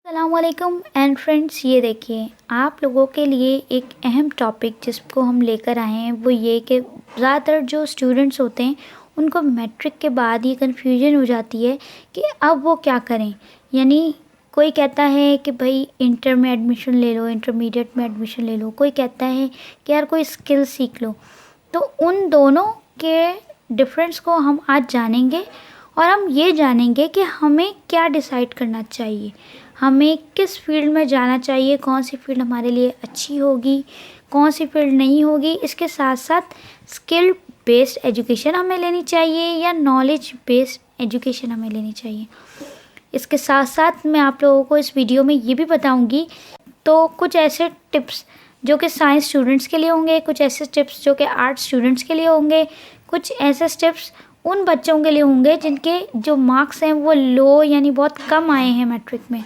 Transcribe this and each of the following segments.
अस्सलामुअलैकुम and friends, ये देखिए आप लोगों के लिए एक अहम टॉपिक जिसको हम लेकर आए हैं वो ये कि ज़्यादातर जो स्टूडेंट्स होते हैं उनको मैट्रिक के बाद ये कन्फ्यूजन हो जाती है कि अब वो क्या करें। यानी कोई कहता है कि भाई इंटर में एडमिशन ले लो, इंटरमीडिएट में एडमिशन ले लो, कोई कहता है कि यार कोई स्किल सीख लो। तो उन दोनों के डिफरेंस को हम आज जानेंगे और हम ये जानेंगे कि हमें क्या डिसाइड करना चाहिए, हमें किस फील्ड में जाना चाहिए, कौन सी फील्ड हमारे लिए अच्छी होगी, कौन सी फील्ड नहीं होगी। इसके साथ साथ स्किल बेस्ड एजुकेशन हमें लेनी चाहिए या नॉलेज बेस्ड एजुकेशन हमें लेनी चाहिए। इसके साथ साथ मैं आप लोगों को इस वीडियो में ये भी बताऊंगी तो कुछ ऐसे टिप्स जो कि साइंस स्टूडेंट्स के लिए होंगे, कुछ ऐसे टिप्स जो कि आर्ट्स स्टूडेंट्स के लिए होंगे, कुछ ऐसे टिप्स उन बच्चों के लिए होंगे जिनके जो मार्क्स हैं वो लो यानी बहुत कम आए हैं मैट्रिक में,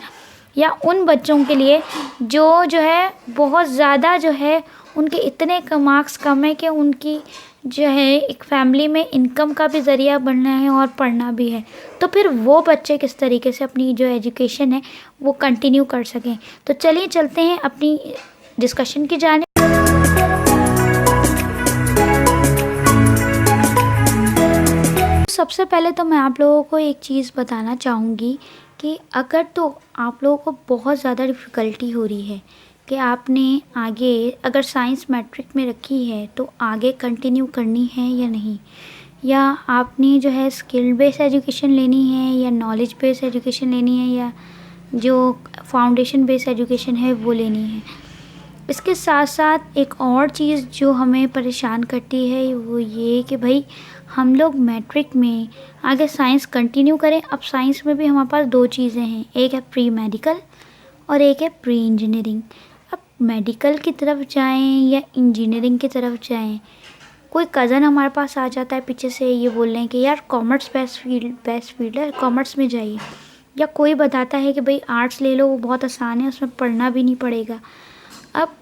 या उन बच्चों के लिए जो है बहुत ज़्यादा जो है उनके इतने मार्क्स कम है कि उनकी जो है एक फैमिली में इनकम का भी ज़रिया बनना है और पढ़ना भी है। तो फिर वो बच्चे किस तरीके से अपनी जो एजुकेशन है वो कंटिन्यू कर सकें। तो चलिए चलते हैं अपनी डिस्कशन की जाने। सबसे पहले तो मैं आप लोगों को एक चीज़ बताना चाहूँगी कि अगर तो आप लोगों को बहुत ज़्यादा डिफ़िकल्टी हो रही है कि आपने आगे अगर साइंस मैट्रिक में रखी है तो आगे कंटिन्यू करनी है या नहीं, या आपने जो है स्किल बेस्ड एजुकेशन लेनी है या नॉलेज बेस्ड एजुकेशन लेनी है या जो फाउंडेशन बेस्ड एजुकेशन है वो लेनी है। इसके साथ साथ एक और चीज़ जो हमें परेशान करती है वो ये कि भाई हम लोग मैट्रिक में आगे साइंस कंटिन्यू करें। अब साइंस में भी हमारे पास दो चीज़ें हैं, एक है प्री मेडिकल और एक है प्री इंजीनियरिंग। अब मेडिकल की तरफ जाएं या इंजीनियरिंग की तरफ जाएं, कोई कज़न हमारे पास आ जाता है पीछे से ये बोल रहे हैं कि यार कॉमर्स बेस्ट फील्ड है, कॉमर्स में जाइए, या कोई बताता है कि भाई आर्ट्स ले लो वो बहुत आसान है, उसमें पढ़ना भी नहीं पड़ेगा। अब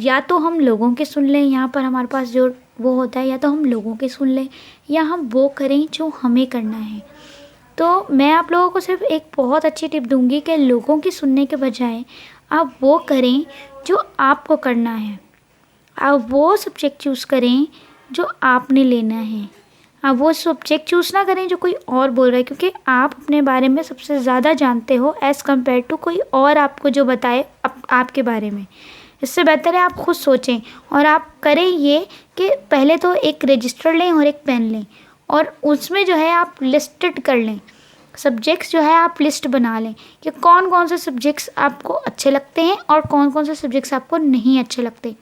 या तो हम लोगों के सुन लें, यहाँ पर हमारे पास जो वो होता है, या तो हम लोगों के सुन लें या हम वो करें जो हमें करना है। तो मैं आप लोगों को सिर्फ एक बहुत अच्छी टिप दूंगी कि लोगों की सुनने के बजाय आप वो करें जो आपको करना है, आप वो सब्जेक्ट चूज़ करें जो आपने लेना है, आप वो सब्जेक्ट चूज़ ना करें जो कोई और बोल रहा है, क्योंकि आप अपने बारे में सबसे ज़्यादा जानते हो एज़ कम्पेयर टू कोई और आपको जो बताए आपके बारे में। इससे बेहतर है आप खुद सोचें और आप करें ये कि पहले तो एक रजिस्टर लें और एक पेन लें और उसमें जो है आप लिस्टेड कर लें सब्जेक्ट्स, जो है आप लिस्ट बना लें कि कौन कौन से सब्जेक्ट्स आपको अच्छे लगते हैं और कौन कौन से सब्जेक्ट्स आपको नहीं अच्छे लगते।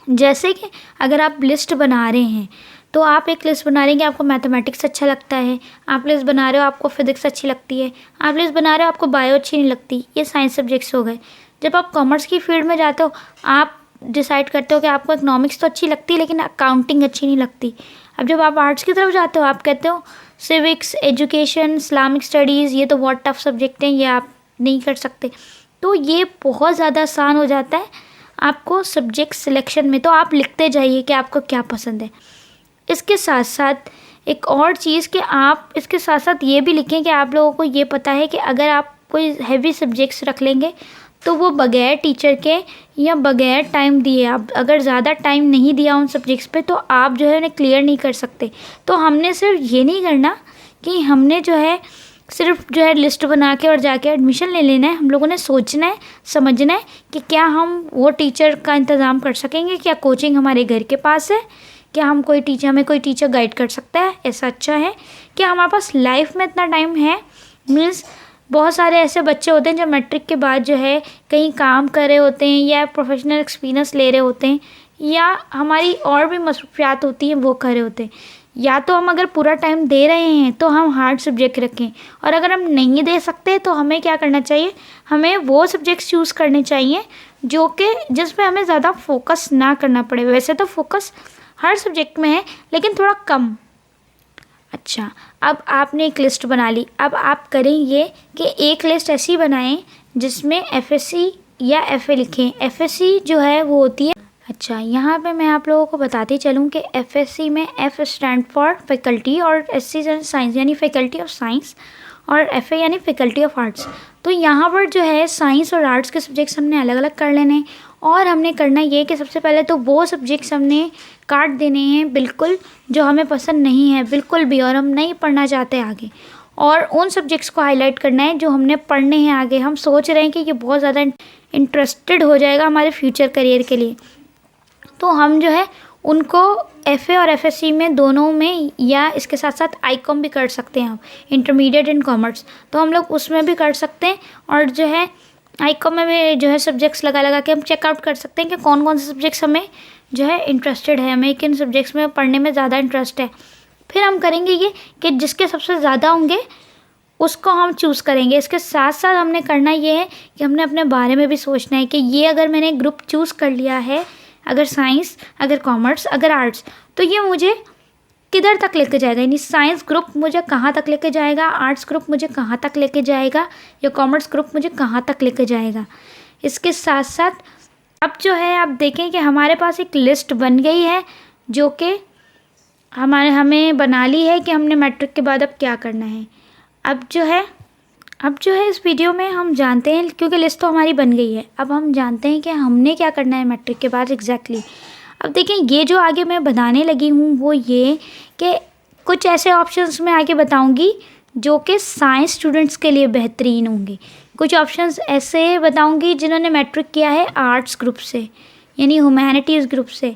जैसे कि अगर आप लिस्ट बना रहे हैं तो आप एक लिस्ट बना रहे हैं कि आपको मैथमेटिक्स अच्छा लगता है, आप लिस्ट बना रहे हो आपको फिजिक्स अच्छी लगती है, आप लिस्ट बना रहे हो आपको बायो अच्छी नहीं लगती, ये साइंस सब्जेक्ट्स हो गए। जब आप कॉमर्स की फील्ड में जाते हो आप डिसाइड करते हो कि आपको इकोनॉमिक्स तो अच्छी लगती है लेकिन अकाउंटिंग अच्छी नहीं लगती। अब जब आप आर्ट्स की तरफ जाते हो आप कहते हो सिविक्स, एजुकेशन, इस्लामिक स्टडीज़ ये तो बहुत टफ सब्जेक्ट हैं, ये आप नहीं कर सकते। तो ये बहुत ज़्यादा आसान हो जाता है आपको सब्जेक्ट सिलेक्शन में, तो आप लिखते जाइए कि आपको क्या पसंद है। इसके साथ साथ एक और चीज़ कि आप इसके साथ साथ ये भी लिखें कि आप लोगों को ये पता है कि अगर आप कोई हैवी सब्जेक्ट्स रख लेंगे तो वो बगैर टीचर के या बगैर टाइम दिए, आप अगर ज़्यादा टाइम नहीं दिया उन सब्जेक्ट्स पे तो आप जो है उन्हें क्लियर नहीं कर सकते। तो हमने सिर्फ ये नहीं करना कि हमने जो है सिर्फ जो है लिस्ट बना के और जाके एडमिशन ले लेना है। हम लोगों ने सोचना है, समझना है कि क्या हम वो टीचर का इंतज़ाम कर सकेंगे, क्या कोचिंग हमारे घर के पास है, क्या हम हमें कोई टीचर गाइड कर सकता है, ऐसा अच्छा है, क्या हमारे पास लाइफ में इतना टाइम है। मीन्स बहुत सारे ऐसे बच्चे होते हैं जो मैट्रिक के बाद जो है कहीं काम कर रहे होते हैं या प्रोफेशनल एक्सपीरियंस ले रहे होते हैं या हमारी और भी मसरूफियात होती हैं वो कर रहे होते हैं। या तो हम अगर पूरा टाइम दे रहे हैं तो हम हार्ड सब्जेक्ट रखें, और अगर हम नहीं दे सकते तो हमें क्या करना चाहिए, हमें वो सब्जेक्ट्स चूज़ करने चाहिए जो कि जिसमें हमें ज़्यादा फोकस ना करना पड़े। वैसे तो फोकस हर सब्जेक्ट में है लेकिन थोड़ा कम। अच्छा, अब आपने एक लिस्ट बना ली, अब आप करें ये कि एक लिस्ट ऐसी बनाएं जिसमें एफएससी या एफए लिखें। एफएससी जो है वो होती है, अच्छा यहाँ पे मैं आप लोगों को बताती चलूँ कि एफएससी में एफ स्टैंड फॉर फैकल्टी और एससी साइंस यानी फैकल्टी ऑफ साइंस और एफए यानी फैकल्टी ऑफ आर्ट्स। तो यहाँ पर जो है साइंस और आर्ट्स के सब्जेक्ट्स हमने अलग अलग कर लेने हैं और हमने करना ये कि सबसे पहले तो वो सब्जेक्ट्स हमने काट देने हैं बिल्कुल जो हमें पसंद नहीं है बिल्कुल भी, और हम नहीं पढ़ना चाहते आगे, और उन सब्जेक्ट्स को हाईलाइट करना है जो हमने पढ़ने हैं आगे। हम सोच रहे हैं कि ये बहुत ज़्यादा इंटरेस्टेड हो जाएगा हमारे फ्यूचर करियर के लिए, तो हम जो है उनको एफए और एफएससी में दोनों में, या इसके साथ साथ आईकॉम भी कर सकते हैं हम, इंटरमीडिएट इन कॉमर्स, तो हम लोग उसमें भी कर सकते हैं। और जो है आईकॉम में भी जो है सब्जेक्ट्स लगा लगा के हम चेकआउट कर सकते हैं कि कौन कौन से सब्जेक्ट्स हमें जो है इंटरेस्टेड है, हमें किन सब्जेक्ट्स में पढ़ने में ज़्यादा इंटरेस्ट है। फिर हम करेंगे ये कि जिसके सबसे ज़्यादा होंगे उसको हम चूज़ करेंगे। इसके साथ साथ हमने करना ये है कि हमने अपने बारे में भी सोचना है कि ये अगर मैंने ग्रुप चूज़ कर लिया है, अगर साइंस, अगर कॉमर्स, अगर आर्ट्स, तो ये मुझे किधर तक लेके जाएगा, यानी साइंस ग्रुप मुझे कहाँ तक लेके जाएगा, आर्ट्स ग्रुप मुझे कहाँ तक लेके जाएगा, या कॉमर्स ग्रुप मुझे कहाँ तक लेके जाएगा। इसके साथ साथ अब जो है आप देखें कि हमारे पास एक लिस्ट बन गई है जो कि हमें बना ली है कि हमने मैट्रिक के बाद अब क्या करना है। अब जो है इस वीडियो में हम जानते हैं, क्योंकि लिस्ट तो हमारी बन गई है, अब हम जानते हैं कि हमने क्या करना है मैट्रिक के बाद एग्जैक्टली। अब देखें ये जो आगे मैं बताने लगी हूँ वो ये कि कुछ ऐसे ऑप्शंस मैं आगे बताऊँगी जो कि साइंस स्टूडेंट्स के लिए बेहतरीन होंगे। कुछ ऑप्शंस ऐसे बताऊँगी जिन्होंने मैट्रिक किया है आर्ट्स ग्रुप से, यानी ह्यूमैनिटीज़ ग्रुप से।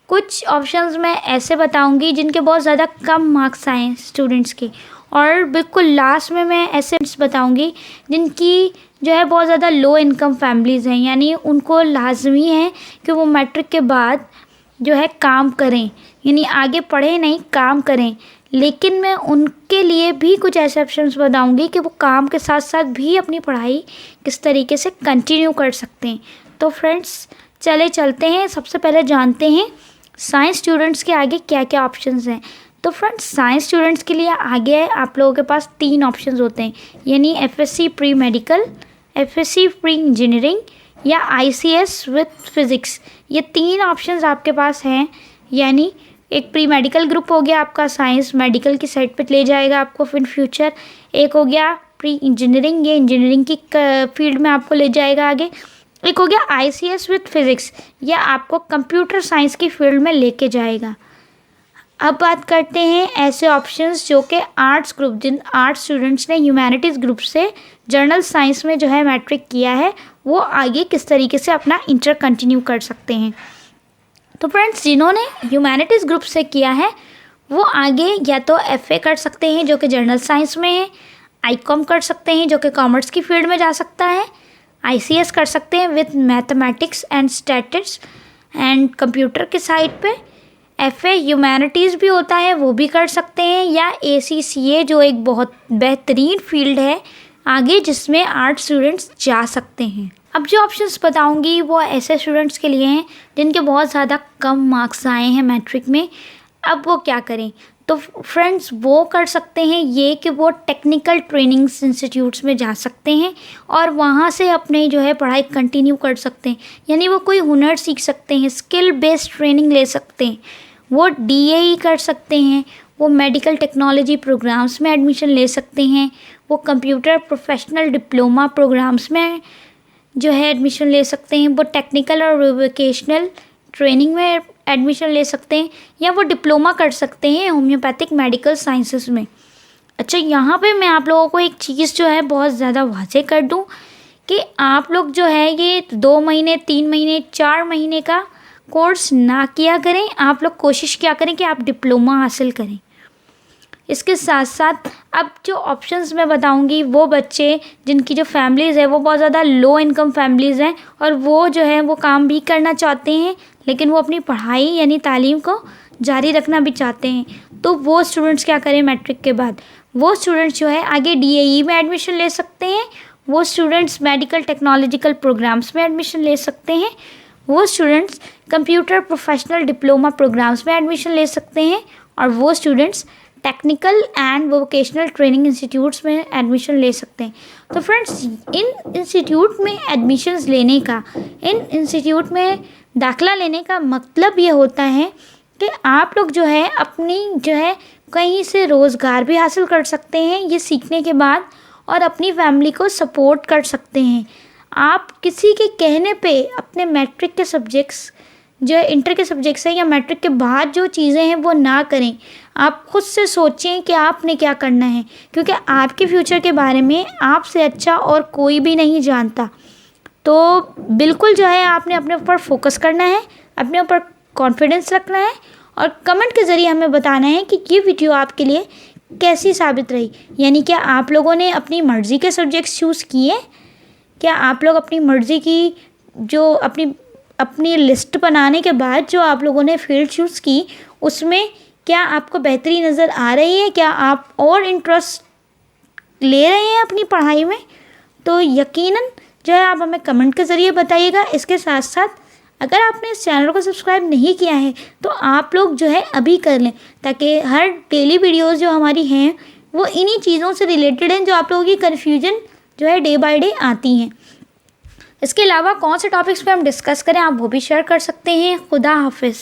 कुछ ऑप्शंस मैं ऐसे बताऊँगी जिनके बहुत ज़्यादा कम मार्क्स आए स्टूडेंट्स के, और बिल्कुल लास्ट में मैं ऐसे बताऊंगी जिनकी जो है बहुत ज़्यादा लो इनकम फैमिलीज़ हैं, यानी उनको लाजमी है कि वो मैट्रिक के बाद जो है काम करें, यानी आगे पढ़े नहीं काम करें। लेकिन मैं उनके लिए भी कुछ ऐसे ऑप्शंस बताऊंगी कि वो काम के साथ साथ भी अपनी पढ़ाई किस तरीके से कंटिन्यू कर सकते हैं। तो फ्रेंड्स चलते हैं, सबसे पहले जानते हैं साइंस स्टूडेंट्स के आगे क्या क्या ऑप्शंस हैं। तो फ्रेंड्स साइंस स्टूडेंट्स के लिए आगे आप लोगों के पास 3 ऑप्शंस होते हैं, यानी FSc pre medical, FSc pre engineering, या आईसीएस विथ फिज़िक्स। ये 3 ऑप्शंस आपके पास हैं, यानी एक प्री मेडिकल ग्रुप हो गया आपका, साइंस मेडिकल की साइड पे ले जाएगा आपको इन फ्यूचर। एक हो गया प्री इंजीनियरिंग, ये इंजीनियरिंग की फील्ड में आपको ले जाएगा आगे। एक हो गया आईसीएस विथ फिज़िक्स, ये आपको कंप्यूटर साइंस की फील्ड में लेके जाएगा। अब बात करते हैं ऐसे ऑप्शंस जो कि आर्ट्स ग्रुप, जिन आर्ट्स स्टूडेंट्स ने ह्यूमैनिटीज़ ग्रुप से जनरल साइंस में जो है मैट्रिक किया है, वो आगे किस तरीके से अपना इंटर कंटिन्यू कर सकते हैं। तो फ्रेंड्स जिन्होंने ह्यूमैनिटीज़ ग्रुप से किया है वो आगे या तो एफए कर सकते हैं जो कि जनरल साइंस में है, आईकॉम कर सकते हैं जो कि कॉमर्स की फील्ड में जा सकता है, आईसीएस कर सकते हैं with mathematics and statistics and computer के साइड पे, एफए ह्यूमैनिटीज़ भी होता है वो भी कर सकते हैं, या एसीसीए जो एक बहुत बेहतरीन फील्ड है आगे जिसमें आर्ट स्टूडेंट्स जा सकते हैं। अब जो ऑप्शंस बताऊंगी वो ऐसे स्टूडेंट्स के लिए हैं जिनके बहुत ज़्यादा कम मार्क्स आए हैं मैट्रिक में। अब वो क्या करें, तो फ्रेंड्स वो कर सकते हैं ये कि वो टेक्निकल ट्रेनिंग्स इंस्टीट्यूट्स में जा सकते हैं और वहाँ से अपने जो है पढ़ाई कंटिन्यू कर सकते हैं, यानी वो कोई हुनर सीख सकते हैं, स्किल बेस्ड ट्रेनिंग ले सकते हैं, वो डीएई कर सकते हैं, वो मेडिकल टेक्नोलॉजी प्रोग्राम्स में एडमिशन ले सकते हैं, वो कंप्यूटर प्रोफेशनल डिप्लोमा प्रोग्राम्स में जो है एडमिशन ले सकते हैं, वो टेक्निकल और वोकेशनल ट्रेनिंग में एडमिशन ले सकते हैं, या वो डिप्लोमा कर सकते हैं होम्योपैथिक मेडिकल साइंसेस में। अच्छा, यहाँ पे मैं आप लोगों को एक चीज़ जो है बहुत ज़्यादा वाज़ेह कर दूँ कि आप लोग जो है ये 2 महीने 3 महीने 4 महीने का कोर्स ना किया करें, आप लोग कोशिश किया करें कि आप डिप्लोमा हासिल करें। इसके साथ साथ अब जो ऑप्शंस मैं बताऊंगी वो बच्चे जिनकी जो फैमिलीज़ है वो बहुत ज़्यादा लो इनकम फैमिलीज़ हैं और वो जो है वो काम भी करना चाहते हैं लेकिन वो अपनी पढ़ाई यानी तालीम को जारी रखना भी चाहते हैं, तो वो स्टूडेंट्स क्या करें मैट्रिक के बाद, वो स्टूडेंट्स जो है आगे डीएई में एडमिशन ले सकते हैं, वो स्टूडेंट्स मेडिकल टेक्नोलॉजिकल प्रोग्राम्स में एडमिशन ले सकते हैं, वो students computer professional diploma programs में एडमिशन ले सकते हैं, और वो students technical and vocational training institutes में एडमिशन ले सकते हैं। तो फ्रेंड्स इन इंस्टीट्यूट में एडमिशन्स लेने का, इन इंस्टीट्यूट में दाखिला लेने का मतलब ये होता है कि आप लोग जो है अपनी जो है कहीं से रोज़गार भी हासिल कर सकते हैं ये सीखने के बाद, और अपनी फैमिली को सपोर्ट कर सकते हैं। आप किसी के कहने पे अपने मैट्रिक के सब्जेक्ट्स जो इंटर के सब्जेक्ट्स हैं या मैट्रिक के बाद जो चीज़ें हैं वो ना करें। आप खुद से सोचें कि आपने क्या करना है, क्योंकि आपके फ्यूचर के बारे में आपसे अच्छा और कोई भी नहीं जानता। तो बिल्कुल जो है आपने अपने ऊपर फोकस करना है, अपने ऊपर कॉन्फिडेंस रखना है और कमेंट के ज़रिए हमें बताना है कि ये वीडियो आपके लिए कैसी साबित रही। यानी क्या आप लोगों ने अपनी मर्ज़ी के सब्जेक्ट्स चूज़ किए, क्या आप लोग अपनी मर्ज़ी की जो अपनी लिस्ट बनाने के बाद जो आप लोगों ने फील्ड चूज़ की उसमें क्या आपको बेहतरी नज़र आ रही है, क्या आप और इंटरेस्ट ले रहे हैं अपनी पढ़ाई में। तो यकीनन जो है आप हमें कमेंट के ज़रिए बताइएगा। इसके साथ साथ अगर आपने इस चैनल को सब्सक्राइब नहीं किया है तो आप लोग जो है अभी कर लें, ताकि हर डेली वीडियोस जो हमारी हैं वो इन्हीं चीज़ों से रिलेटेड हैं जो आप लोगों की कन्फ्यूजन जो है डे बाय डे आती हैं। इसके अलावा कौन से टॉपिक्स पे हम डिस्कस करें आप वो भी शेयर कर सकते हैं। खुदा हाफिज़।